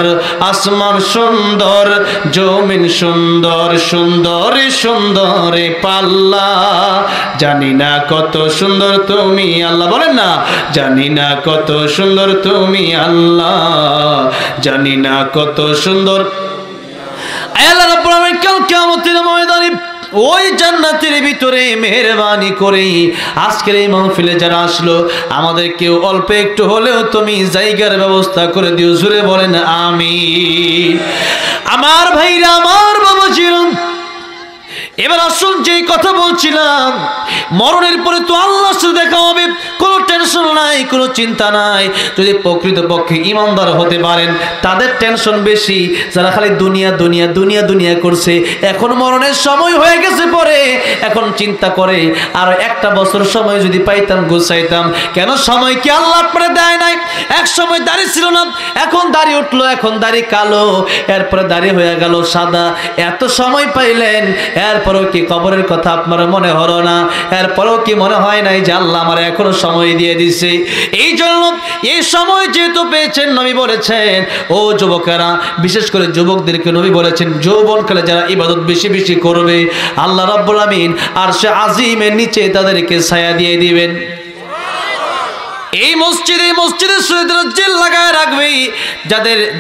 আসমান সুন্দর, জমিন সুন্দর, সুন্দর সুন্দর পাল্লা। জানি না কত সুন্দর তুমি আল্লাহ, বলেন না জানি না কত সুন্দর তুমি আল্লাহ, জানি না কত সুন্দর। আল্লাহ রাব্বুল আমিন কাল কিয়ামতের ময়দানে ওই জান্নাতের ভিতরে মেহেরবানি করে আজকের এই মাহফিলে যারা আসলো, আমাদের কেউ অল্প একটু হলেও তুমি জায়গার ব্যবস্থা করে দিও। জোরে বলেন আমিন। আমার ভাইরা, আমার বাবাজিরা, এবার আসুন যে কথা বলছিলাম, মরণের পরে তো আল্লাহর সাথে দেখা হবে, কোনো টেনশন নাই, কোনো চিন্তা নাই। যদি প্রকৃতপক্ষে ইমানদার হতে পারেন, তাদের টেনশন বেশি যারা খালি দুনিয়া দুনিয়া দুনিয়া দুনিয়া করছে। এখন মরণের সময় হয়ে গেছে পরে এখন চিন্তা করে আর একটা বছর সময় যদি পাইতাম গুছাইতাম। কেন সময় কি আল্লাহ আপনারা দেয় নাই? এক সময় দাড়ি ছিল না, এখন দাড়ি উঠলো, এখন দাড়ি কালো, এরপরে দাড়ি হয়ে গেল সাদা। এত সময় পাইলেন, এরপরেও কি কবরের কথা আপনার মনে হলো না? এরপরেও কি মনে হয় নাই যে আল্লাহ আমার এখনো সময় দিয়ে দিছে? এই জন্য এই সময় যেহেতু পেয়েছেন, নবী বলেছেন ও যুবকেরা, বিশেষ করে যুবকদেরকে নবী বলেছেন যৌবনকালে যারা ইবাদত বেশি বেশি করবে, আল্লাহ রাব্বুল আমিন আরশে আজিমের নিচে তাদেরকে ছায়া দিয়ে দিবেন। এই মসজিদে শহীদরা জেল লাগায় রাখবে,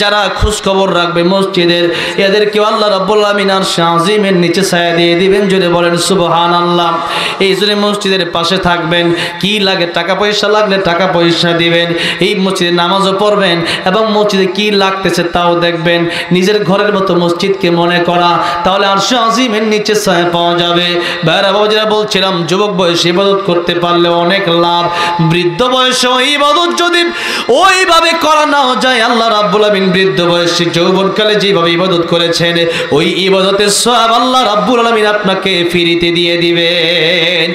যারা খোঁজ খবর রাখবে মসজিদের, এদেরকে আল্লাহ রাব্বুল আমিন আরশে আজিমের নিচে ছায়া দিয়ে দিবেন। যদি বলেন সুবহানাল্লাহ। এই জন্য মসজিদের পাশে থাকবেন, কি লাগে টাকা পয়সা লাগলে টাকা পয়সা দিবেন, এই মসজিদে নামাজও পড়বেন এবং মসজিদে কি লাগতেছে তাও দেখবেন। নিজের ঘরের মতো মসজিদকে মনে করা, তাহলে আরশে আজিমের নিচে ছায়া পাওয়া যাবে। ভাইরা বাবাজিরা, বলছিলাম যুবক বয়সে ইবাদত করতে পারলে অনেক লাভ, বৃদ্ধ বয়স ইবাদত যদি ওইভাবে করা না যায়, আল্লাহ রাব্বুল আমিন বৃদ্ধ বয়সে যৌবনকালে যেভাবে ইবাদত করেছেন, ওই ইবাদতের সওয়াব আল্লাহ রাব্বুল আমিন আপনাকে ফিরিতে দিয়ে দিবেন।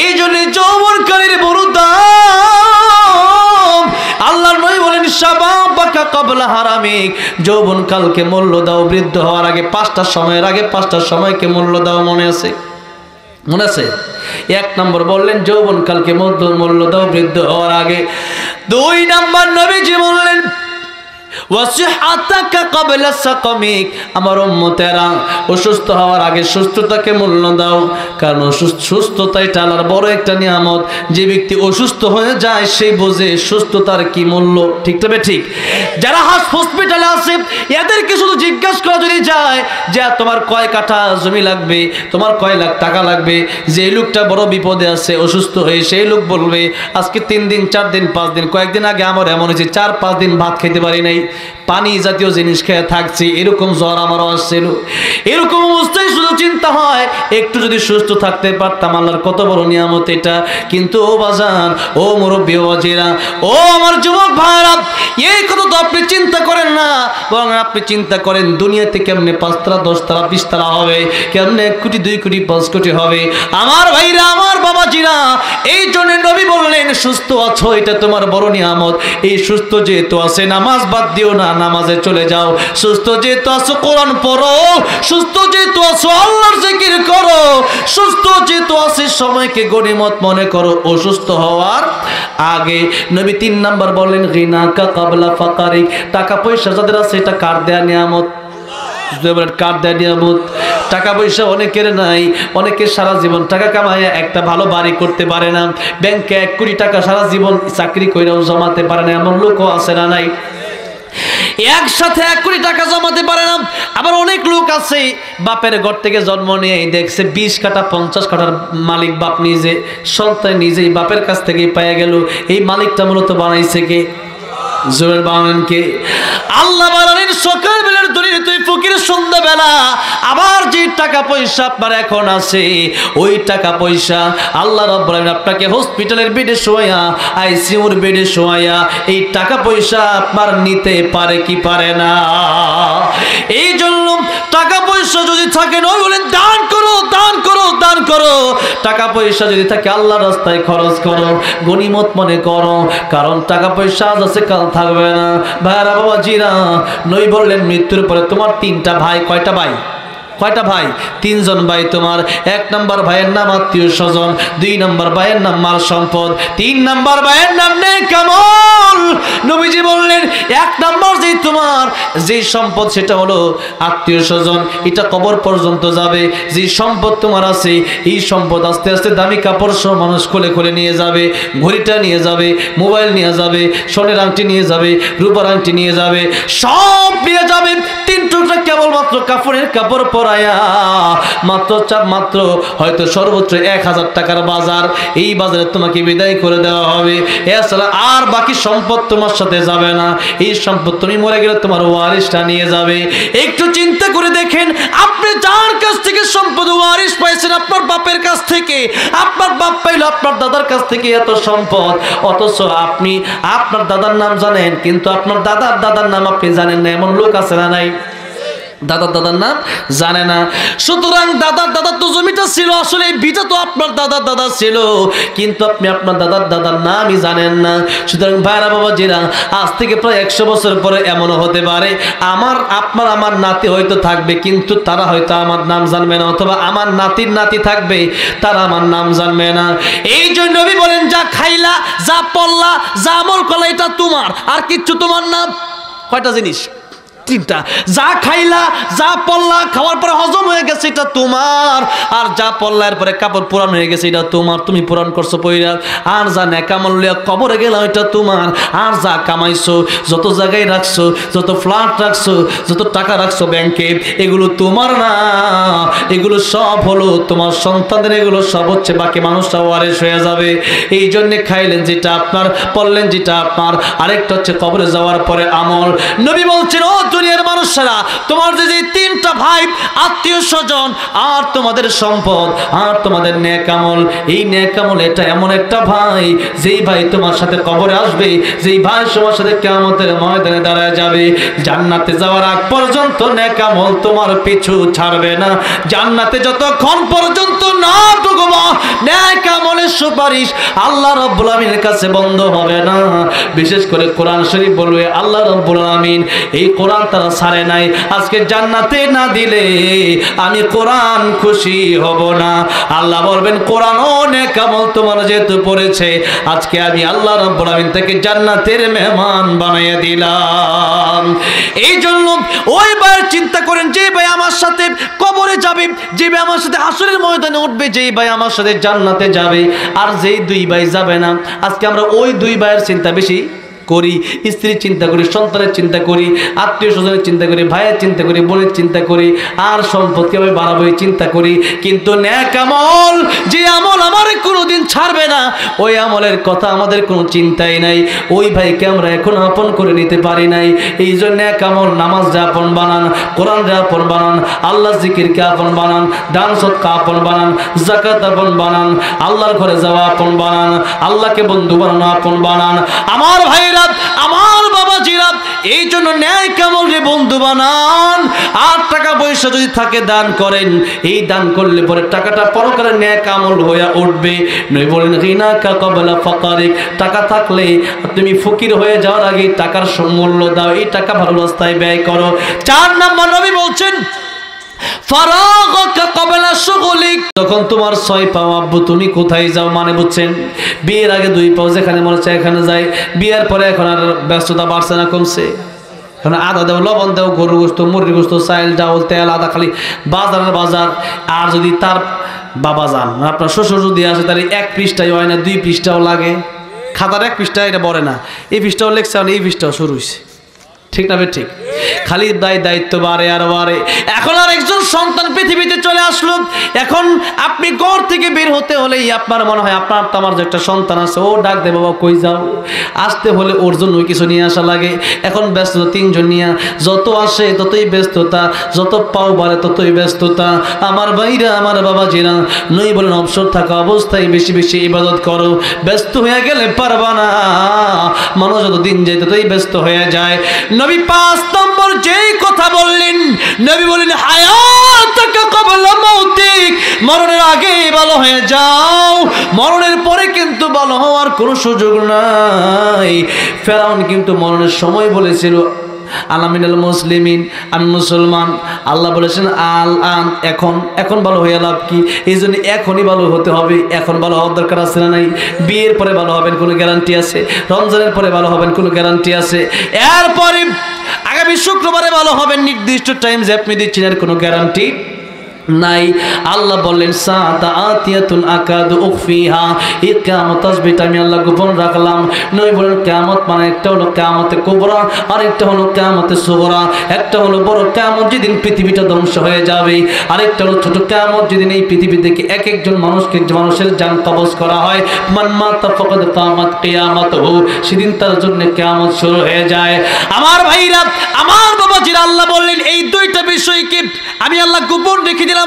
এই জন্য যৌবনকালের বড় দাম। আল্লাহর নবী বলেন শাবাবাকা ক্বাবলা হারামিক, যৌবনকালকে মূল্য দাও, বৃদ্ধ হওয়ার আগে 5টা সময়ের আগে 5টা সময়কে মূল্য দাও। মনে আছে? মনে আছে? 1 নম্বর বললেন যৌবনকালকে মূল্য দাও বৃদ্ধ হওয়ার আগে। 2 নম্বর নবীজি বললেন ওয়াসিহাতাকা ক্বাবলা সাকামিক, আমার উম্মতেরা অসুস্থ হওয়ার আগে সুস্থতাকে মূল্য দাও, কারণ সুস্থতাই আল্লাহর বড় একটা নিয়ামত। যে ব্যক্তি অসুস্থ হয়ে যায় সেই বোঝে সুস্থতার কি মূল্য। ঠিক তবে ঠিক, যারা হসপিটালে আছে এদেরকে শুধু জিজ্ঞাসা করা যদি যায় যে তোমার কয় কাঠা জমি লাগবে, তোমার কয় লাখ টাকা লাগবে, যে লোকটা বড় বিপদে আছে অসুস্থ হয়ে, সেই লোক বলবে আজকে 3 দিন 4 দিন 5 দিন, কয়েকদিন আগে আমার এমন হয়েছে 4-5 দিন ভাত খেতে পারি নাই, পানি জাতীয় জিনিস খেয়ে থাকছি, এরকম জ্বর আমারও আসছিল। এরকম অবস্থায় শুধু চিন্তা হয় একটু যদি সুস্থ থাকতে পারতাম, আল্লাহর কত বড় নিয়ামত এটা। কিন্তু ও বাজান, ও মুরব্বী, ও বাজিরা, ও আমার যুবক ভাইরা, এই কথা তো আপনি চিন্তা করেন না, বরং আপনি চিন্তা করেন দুনিয়াতে কেমনে 5 তলা 10 তলা 20 তলা হবে, কেমনে 1 কোটি 2 কোটি 5 কোটি হবে। আমার ভাইরা, আমার বাবাজিরা, এই জন্য নবী বললেন সুস্থ আছো এটা তোমার বড় নিয়ামত। এই সুস্থ যেহেতু আছে, নামাজ বাদ দিও না, নামাজে চলে যাও। সুস্থ যেহেতু আছো কোরআন পড়ো, সুস্থ যেহেতু আছো আল্লাহর জিকির করো, সুস্থ যেহেতু আছে সময়কে গনিমত মনে করো। অসুস্থ হওয়ার আগে নবী 3 নাম্বার বলেন গিনাকা ক্বাবলা ফাকারিক, টাকা পয়সা যাদের আছে এটা কার দেয়া নিয়ামত? কার দেয়া নিয়ামত? টাকা পয়সা অনেকের নাই, অনেকে সারা জীবন টাকা কামায় একটা ভালো বাড়ি করতে পারে না, ব্যাংকে 1 কোটি টাকা সারা জীবন চাকরি কইরাও জমাতে পারে না, এমন লোকও আছে না নাই? একসাথে 1 কোটি টাকা জমাতে পারে না। আবার অনেক লোক আছে বাপের ঘর থেকে জন্ম নিয়ে দেখছে 20 কাঠা 50 কাঠার মালিক বাপ নিজে, সন্তান নিজেই বাপের কাছ থেকেই পেয়ে গেল। এই মালিকটা মূলত বানাইছে কে? জোরের বানান কে? আল্লাহ বানালেন সকাল বেলার দুনিয়া তুই ফকির, সন্ধ্যা বেলা আবার যে টাকা পয়সা আপনার এখন আছে, ওই টাকা পয়সা আল্লাহ রাব্বুল আলামিন আপনাকে হসপিটালের বেডে শোয়া, আইসিইউর বেডে শোয়া, এই টাকা পয়সা আপনার নিতে পারে কি পারে না? এই জন্য টাকা পয়সা যদি থাকে নবী বলেন দান করো, দান করো, দান করো। টাকা পয়সা যদি থাকে আল্লাহর রাস্তায় খরচ করো, গনিমত মনে করো, কারণ টাকা পয়সা আজ আছে কাল থাকবে না। ভাইরা বাবাজিরা, নবী বললেন মৃত্যুর পরে তোমার 3টা ভাই, কয়টা ভাই? কয়টা ভাই? 3জন ভাই তোমার। 1 নম্বর ভাইয়ের নাম আত্মীয় স্বজন, 2 নম্বর ভাইয়ের নাম মাল সম্পদ, 3 নম্বর ভাইয়ের নাম নেক আমল। নবীজি বললেন 1 নম্বর যে তোমার যে সম্পদ সেটা হলো আত্মীয় স্বজন, এটা কবর পর্যন্ত যাবে। যে সম্পদ তোমার আছে এই সম্পদ আস্তে আস্তে দামি কাপড় সহ মানুষ খুলে খুলে নিয়ে যাবে, ঘড়িটা নিয়ে যাবে, মোবাইল নিয়ে যাবে, সোনের আংটি নিয়ে যাবে, রূপার আংটি নিয়ে যাবে, সব নিয়ে যাবে। 3 টুকরা কেবলমাত্র কাপড়ের কাপড় পরা মাত্র হয়তো সর্বোচ্চ 1000 টাকার বাজার, এই বাজারে তোমাকে বিদায় করে দেওয়া হবে। এছাড়া আর বাকি সম্পদ তোমার সাথে যাবে না। এই সম্পদ তুমি মরে গেলে তোমার ওয়ারিশটা নিয়ে যাবে। একটু চিন্তা করে দেখেন, আপনি যার কাছ থেকে সম্পদ ওয়ারিশ পাইছেন, আপনার বাপের কাছ থেকে, আপনার বাপ পাইল আপনার দাদার কাছ থেকে এত সম্পদ, অথচ আপনি আপনার দাদার নাম জানেন কিন্তু আপনার দাদার দাদার নাম আপনি জানেন না। এমন লোক আছে না নাই? দাদার দাদার নাম জানে না। সুতরাং দাদার দাদার তো জমিটা ছিল, আসলে এই বিটা তো আপনার দাদার দাদা ছিল, কিন্তু আপনি আপনার দাদার দাদার নামই জানেন না। সুতরাং ভাইরা বাবাজিরা, আজ থেকে প্রায় 100 বছর পরে এমনও হতে পারে আমার নাতি হয়তো থাকবে কিন্তু তারা হয়তো আমার নাম জানবে না, অথবা আমার নাতির নাতি থাকবে তারা আমার নাম জানবে না। এই জন্য নবী বলেন যা খাইলা, যা পড়লা, যা আমল করলা এটা তোমার, আর কিচ্ছু তোমার না। কয়টা জিনিস? 3টা। যা খাইলা, যা পড়লা, খাওয়ার পরে হজম হয়ে গেছে এটা তোমার, আর যা পড়লা এরপরে কাপড় পুরান হয়ে গেছে এটা তোমার, তুমি পুরান করছো পয়রা, আর যা নেকামল লিয়া কবরে গেলাম এটা তোমার, আর যা কামাইছো, যত জায়গায় রাখছো, যত ফ্ল্যাট রাখছো, যত টাকা রাখছো ব্যাংকে, এগুলো তোমার না, এগুলো সব হলো তোমার সন্তানদের, এগুলো সব হচ্ছে বাকি মানুষটা ওয়ারিশ হয়ে যাবে। এই জন্য খাইলেন যেটা আপনার, পড়লেন যেটা আপনার, আরেকটা হচ্ছে কবরে যাওয়ার পরে আমল। নবী বলছেন ও দুনিয়ার মানুষেরা, তোমার যে 3টা ভাই, আত্মীয় স্বজন, আর তোমাদের সম্পদ, আর তোমাদের নেক আমল, এই নেক আমল এটা এমন একটা ভাই, যেই ভাই তোমার সাথে কবরে আসবে, যেই ভাই তোমার সাথে কিয়ামতের ময়দানে দাঁড়ায় যাবে, জান্নাতে যাওয়ার আগ পর্যন্ত নেক আমল তোমার পিছু ছাড়বে না। জান্নাতে যতক্ষণ পর্যন্ত না ঢুকবো, নেক আমলের সুপারিশ আল্লাহ রাব্বুল আমিনের কাছে বন্ধ হবে না। বিশেষ করে কোরআন শরীফ বলবে আল্লাহ রাব্বুল আমিন এই কোরআন তারা ছাড়ে নাই, আজকে জান্নাতে না দিলে আমি কোরআন খুশি হব না। আল্লাহ বলবেন কোরআন ও নেক আমল তোমার যেহেতু পড়েছে, আজকে আমি আল্লাহ রাব্বুল আমিন থেকে জান্নাতের মেহমান বানিয়ে দিলাম। এই জন্য ওই ভাইয়ের চিন্তা করেন, যে ভাই আমার সাথে কবরে যাবে, যে ভাই আমার সাথে হাসরের ময়দানে উঠবে, যেই ভাই আমার সাথে জান্নাতে যাবে, আর যেই 2 ভাই যাবে না। আজকে আমরা ওই 2 ভাইয়ের চিন্তা বেশি করি, স্ত্রীর চিন্তা করি, সন্তানের চিন্তা করি, আত্মীয় স্বজনের চিন্তা করি, ভাইয়ের চিন্তা করি, বোনের চিন্তা করি, আর সম্পদ কিভাবে বাড়াবো চিন্তা করি। কিন্তু নেক আমল, যে আমল আমার কোনোদিন ছাড়বে না, ওই আমলের কথা আমাদের কোনো চিন্তাই নাই। ওই ভাইকে আমরা এখন আপন করে নিতে পারি নাই। এই জন্য নেক আমল, নামাজকে আপন বানান, কোরআনকে আপন বানান, আল্লাহ জিকিরকে আপন বানান, দান সদকা আপন বানান, যাকাত আপন বানান, আল্লাহর ঘরে যাওয়া আপন বানান, আল্লাহকে বন্ধু বানানো আপন বানান। আমার ভাইরা, আমার বাবাজিরা, এই জন্য নেক আমল রে বন্ধু বানান। আর টাকা পয়সা যদি থাকে দান করেন, এই দান করলে পরে টাকাটা পরকালে নেক আমল হয়ে উঠবে। নবী বলেন গিনাকা ক্বাবলা ফাকারিক, টাকা থাকলে তুমি ফকির হয়ে যাওয়ার আগে টাকার মূল্য দাও, এই টাকা ভালো রাস্তায় ব্যয় করো। 4 নম্বর নবী বলছেন ফারাগাকা ক্বাবলা শুগলিক, যখন তোমার 6 পাও আব্বু তুমি কোথায় যাও, মানে বুঝছেন, বিয়ের আগে 2 পাও যেখানে মনে চায় এখানে যায়, বিয়ের পরে এখন আর ব্যস্ততা বাড়ছে না কমছে, এখন আদা দেও, লবণ দেও, গরু গোস্ত, মুরগি গোস্ত, চাল ডাউল, তেল, আদা, খালি বাজারের বাজার। আর যদি তার বাবা যান, আপনার শ্বশুর যদি আসে, তাহলে 1 পৃষ্ঠাই হয় না, 2 পৃষ্ঠাও লাগে, খাতার 1 পৃষ্ঠা এটা বড়ে না, এই পৃষ্ঠাও লেখছে, এই পৃষ্ঠাও শুরু হয়েছে, ঠিক না? ঠিক, খালি দায়িত্ব বাড়ে আর বাড়ে। এখন আর একজন সন্তান পৃথিবীতে চলে আসলো, এখন আপনি ঘর থেকে বের হতে হলেই আপনার মনে হয় আপনার তো আমার যে একটা সন্তান আছে, ও ডাক দে বাবা কই যাও, আসতে হলে ওর জন্য কিছু নিয়ে আসা লাগে। এখন ব্যস্ততা 3 জন নিয়ে, যত আসে ততই ব্যস্ততা, যত পাও বাড়ে ততই ব্যস্ততা। আমার ভাইরা, আমার বাবাজিরা, নই বলেন অবসর থাকা অবস্থায় বেশি বেশি ইবাদত করো, ব্যস্ত হয়ে গেলে পারবা না। মানুষ যত দিন যায় ততই ব্যস্ত হয়ে যায়। নবী 5 নম্বর যেই কথা বললেন, নবী বললেন হায়াতাকা ক্বাবলা মাউতিক, মরণের আগেই ভালো হয়ে যাও, মরণের পরে কিন্তু ভালো হওয়ার কোনো সুযোগ নাই। ফেরাউন কিন্তু মরণের সময় বলেছিল আলামিনাল মুসলিমিন, আমি মুসলমান। আল্লাহ বলেছেন আল আন, এখন ভালো হয়ে লাভ কি? এই জন্য এখনই ভালো হতে হবে। এখন ভালো হওয়ার দরকার আছে না নাই? বিয়ের পরে ভালো হবেন কোনো গ্যারান্টি আছে? রমজানের পরে ভালো হবেন কোনো গ্যারান্টি আছে? এরপরে আগামী শুক্রবারে ভালো হবেন নির্দিষ্ট টাইম যে আপনি দিচ্ছেন, এর কোনো গ্যারান্টি নাই। আল্লাহ বললেন সাআতিয়াতুন আকাদু উখফিহা, এই কিয়ামত আসবে আমি আল্লাহ গোপন রাখলাম। নবী বলেন কিয়ামত মানে একটা হলো কিয়ামতে কুবরা, আর একটা হলো কিয়ামতে সুগরা। একটা হলো বড় কিয়ামত যেদিন পৃথিবীটা ধ্বংস হয়ে যাবে, আর একটা হলো ছোট কিয়ামত যেদিন এই পৃথিবী থেকে এক একজন মানুষের জান কবজ করা হয়। মান মাতা ফাকাদ কিয়ামাত কিয়ামাতুহু, সেদিন তার জন্য কিয়ামত শুরু হয়ে যায়। আমার ভাইরা, আমার বাবাজিরা, আল্লাহ বললেন এই দুইটা বিষয়কে আমি আল্লাহ গোপন রেখে দিলাম।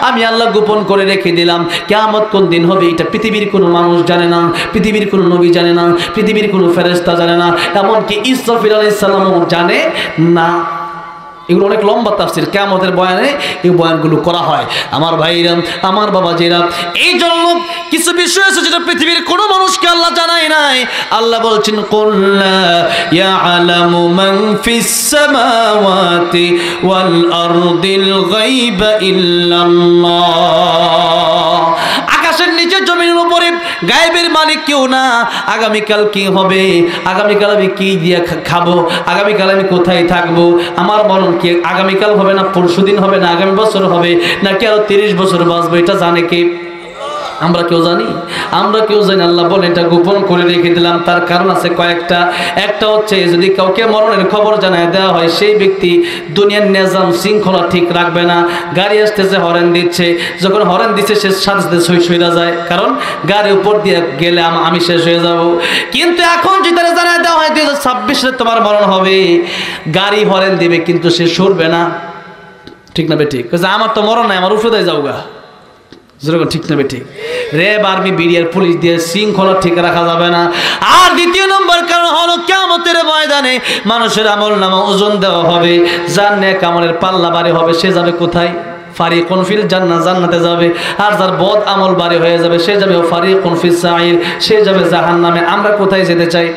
আমি আল্লাহ গোপন করে রেখে দিলাম। কিয়ামত কোন দিন হবে এটা পৃথিবীর কোনো মানুষ জানে না, পৃথিবীর কোনো নবী জানে না, পৃথিবীর কোনো ফেরেশতা জানে না, এমনকি ইসরাফিল আলাইহিস সালামও জানে না। এগুলো অনেক লম্বা তাফসীর, কিয়ামতের বয়ানে এই বয়ানগুলো করা হয়। আমার ভাইরা, আমার বাবাজিরা, এই জন্য কিছু বিষয় আছে যেটা পৃথিবীর কোনো মানুষকে আল্লাহ জানায় নাই। আল্লাহ বলছেন কুল লা ইয়ালামু মান ফিস সামাওয়াতি ওয়াল আরদিল গায়বা ইল্লাল্লাহ। আকাশের নিচে জমিনের উপরে গায়েবের মালিক কেউ না। আগামীকাল কি হবে, আগামীকাল আমি কি দিয়ে খাবো, আগামীকাল আমি কোথায় থাকবো, আমার মরণ কি আগামীকাল হবে না পরশুদিন হবে না আগামী বছর হবে নাকি আরো 30 বছর বাঁচবো, এটা জানে কে? আমরা কেউ জানি? আমরা কেউ জানি। আল্লাহ বলেন এটা গোপন করে রেখে দিলাম। তার কারণ আছে কয়েকটা। একটা হচ্ছে যদি কাউকে মরণের খবর জানায় দেওয়া হয়, সেই ব্যক্তি দুনিয়ার নিজাম শৃঙ্খলা ঠিক রাখবে না। গাড়ি আসতেছে, হরেন দিচ্ছে, যখন হরেন দিচ্ছে সে সাথে সাথে সইরা যায়, কারণ গাড়ির উপর দিয়ে গেলে আমি শেষ হয়ে যাব। কিন্তু এখন যদি তারা জানায় দেওয়া হয় 2026 তোমার মরণ হবে, গাড়ি হরেন দিবে কিন্তু সে সরবে না। ঠিক না বেঠিক? আমার তো মরণ নাই, আমার উপরে যাওগা, যেরকম ঠিক না বেঠিক? র্যাব, আর্মি, বিডিআর, পুলিশ দিয়ে শৃঙ্খলা ঠিক রাখা যাবে না। আর দ্বিতীয় নম্বর কারণ হলো কিয়ামতের ময়দানে মানুষের আমল নামা ওজন দেওয়া হবে। যার নেক আমলের পাল্লা বাড়ি হবে সে যাবে কোথায়? ফারিকুন ফিল জান্নাহ, জান্নাতে যাবে। আর যার বদ আমল বাড়ি হয়ে যাবে সে যাবে ফারিকুন ফিস সাঈর, সে যাবে জাহান্নামে। আমরা কোথায় যেতে চাই?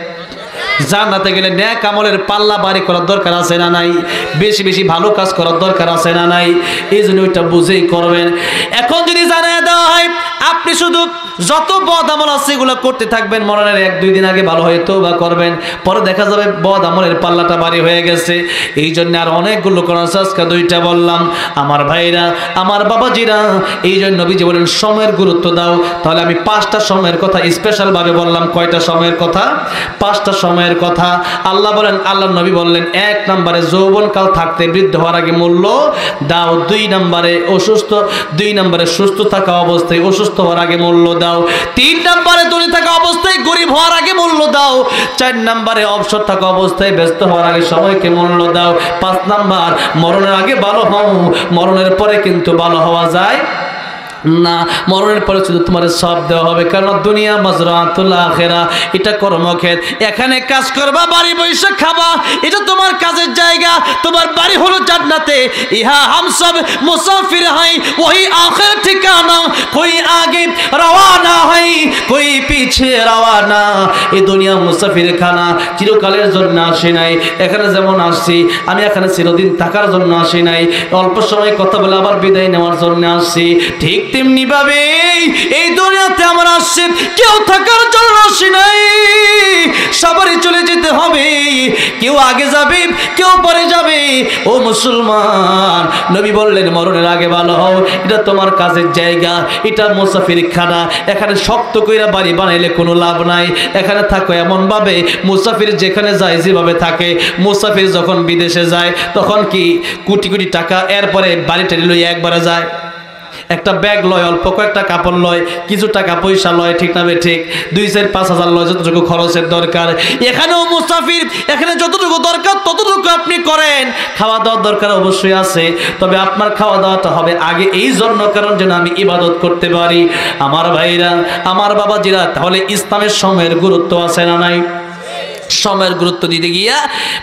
জান্নাতে গেলে নেক আমলের পাল্লা বাড়ি করার দরকার আছে না নাই? বেশি বেশি ভালো কাজ করার দরকার আছে না নাই? এই জন্য ওইটা বুঝেই করবেন। এখন যদি জানিয়ে দেওয়া হয় আপনি শুধু যত বদ আমল আছে এগুলো করতে থাকবেন, মরণের 1-2 দিন আগে ভালো হয়ে তওবা করবেন, পরে দেখা যাবে বদ আমলের পাল্লাটা ভারী হয়ে গেছে। এই জন্য আর অনেকগুলো কোরআন আজকে 2টা বললাম। আমার ভাইরা, আমার বাবাজিরা, এই জন্য নবীজি বলেন সময়ের গুরুত্ব দাও। তাহলে আমি 5টা সময়ের কথা স্পেশাল ভাবে বললাম। কয়টা সময়ের কথা? 5টা সময়ের কথা। আল্লাহ বলেন, আল্লাহর নবী বললেন 1 নম্বরে যৌবনকাল থাকতে বৃদ্ধ হওয়ার আগে মূল্য দাও। 2 নম্বরে অসুস্থ, 2 নম্বরে সুস্থ থাকা অবস্থায় অসুস্থ হওয়ার আগে মূল্য দাও। 3 নম্বরে ধনী থাকা অবস্থায় গরিব হওয়ার আগে মূল্য দাও। 4 নম্বরে অবসর থাকা অবস্থায় ব্যস্ত হওয়ার আগে সময়কে মূল্য দাও। 5 নম্বর মরণের আগে ভালো হও, মরণের পরে কিন্তু ভালো হওয়া যায় না। মরণের পরে শুধু তোমার সব দেওয়া হবে, কারণ দুনিয়া মাজরাতুল আখিরা, এটা কর্মক্ষেত। এখানে কাজ করবা, বাড়ি বসে খাবা, এটা তোমার কাজের জায়গা। তোমার বাড়ি হলো জান্নাতে। ইহা হাম সব মুসাফির হাই, ওহি আখির ঠিকানা। কোই আগে রওয়ানা হাই, কোই পিছে রওয়ানা। এই দুনিয়া মুসাফির খানা, চিরকালের জন্য আসি নাই। এখানে যেমন আসছি, আমি এখানে চিরদিন থাকার জন্য আসি নাই, অল্প সময় কথা বলে আবার বিদায় নেওয়ার জন্য আসছি। ঠিক তেমনি ভাবে এই দুনিয়াতে আমরা আসছি, কেউ থাকার জন্য আসি নাই, সবারই চলে যেতে হবে। কেউ আগে যাবে, কেউ পরে যাবে। ও মুসলমান, নবী বললেন মরণের আগে ভালো হও, এটা তোমার কাজের জায়গা, এটা মুসাফির খানা। এখানে শক্ত কইরা বাড়ি বানাইলে কোনো লাভ নাই। এখানে থাকো এমন ভাবে, মুসাফির যেখানে যায় যেভাবে থাকে। মুসাফির যখন বিদেশে যায় তখন কি কোটি কোটি টাকা এরপরে বাড়িটা লইয়া একবারে যায়। একটা ব্যাগ লয়, অল্প কয়েকটা কাপড় লয়, কিছু টাকা পয়সা লয়, ঠিক না ঠিক? 2-4-5 হাজার লয়, যতটুকু খরচের দরকার। এখানেও মুসাফির, এখানে যতটুকু দরকার ততটুকু আপনি করেন। খাওয়া দাওয়ার দরকার অবশ্যই আছে, তবে আপনার খাওয়া দাওয়াটা হবে আগে এই জন্য, কারণ যেন আমি ইবাদত করতে পারি। আমার ভাইরা, আমার বাবাজিরা, তাহলে ইসলামের সময়ের গুরুত্ব আছে না নাই? সময়ের গুরুত্ব দিতে গিয়া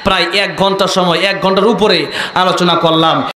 প্রায় 1 ঘন্টা সময়, 1 ঘন্টার উপরে আলোচনা করলাম।